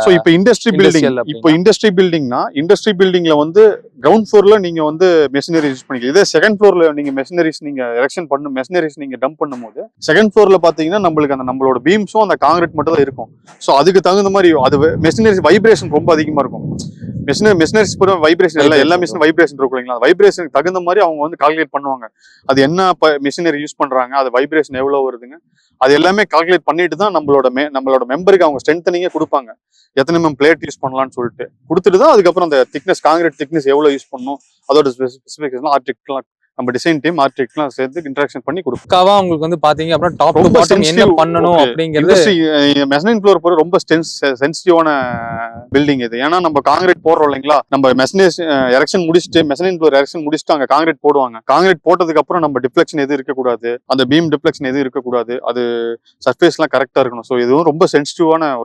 So இப்போ industry பில்டிங்னா industry பில்டிங்ல வந்து கிரவுண்ட் ஃப்ளோர்ல நீங்க வந்து மெஷினரி யூஸ் பண்ணிக்கலாம். இதே செகண்ட் ஃப்ளோர்ல நீங்க மெஷினரிஸ் நீங்க எரெக்ஷன் மெஷினரிஸ் நீங்க டம்ப் பண்ணும்போது செகண்ட் ஃப்ளோர்ல பாத்தீங்கன்னா நம்மளுக்கு அந்த நம்மளோட பீம்ஸும் அந்த காங்கிரீட் மட்டும் தான் இருக்கும். ஸோ அதுக்கு தகுந்த மாதிரி அது மெஷினரிஸ் வைப்ரேஷன் ரொம்ப அதிகமா இருக்கும். மெஷினரிஸ் பூரா வைப்ரேஷன் எல்லா மிஷின் வைப்ரேஷன் இருக்கும் இல்லைங்களா? வைப்ரேஷனுக்கு தகுந்த மாதிரி அவங்க வந்து கால்குலேட் பண்ணுவாங்க. அது என்ன மிஷினரி யூஸ் பண்றாங்க, அது வைப்ரேஷன் எவ்வளவு வருதுங்க, அது எல்லாமே கால்குலேட் பண்ணிட்டு தான் நம்மளோட மெம்பருக்கு அவங்க ஸ்ட்ரென்த்தனிங்கே கொடுப்பாங்க. எத்தனை பிளேட் யூஸ் பண்ணலாம்னு சொல்லிட்டு கொடுத்துட்டு தான் அதுக்கப்புறம் அந்த திக்னஸ் காங்கிரீட் திக்னஸ் எவ்வளவு யூஸ் பண்ணணும் அதோட ஸ்பெசிஃபிகேஷன் ஆர்டிகல்லாம் நம்ம டிசைன் டீம் ஆர்டிகல்லாம் சேர்த்து இன்டராக்ஷன் பண்ணி கொடுப்போம். உங்களுக்கு வந்து பாத்தீங்க அப்படின்னா டாப் டு பாட்டம் என்ன பண்ணணும் அப்படிங்கிறது மெஷினிங் ஃப்ளோர் போற ரொம்ப சென்சிட்டிவான பில்டிங் இது. ஏன்னா நம்ம காங்கிரீட் போடுறோம் இல்லைங்களா, நம்ம எரெக்ஷன் முடிச்சுட்டு மெஷினிங் ஃப்ளோர் எரெக்ஷன் முடிச்சுட்டு அங்க காங்கிரீட் போடுவாங்க. காங்கிரீட் போட்டதுக்கு அப்புறம் நம்ம டிஃப்ளெக்ஷன் எதுவும் இருக்கக்கூடாது, அந்த பீம் டிஃப்ளெக்ஷன் எதுவும் இருக்கக்கூடாது, அது சர்ஃபேஸ் எல்லாம் கரெக்டா இருக்கணும். ஸோ இதுவும் ரொம்ப சென்சிட்டிவான ஒர்க்.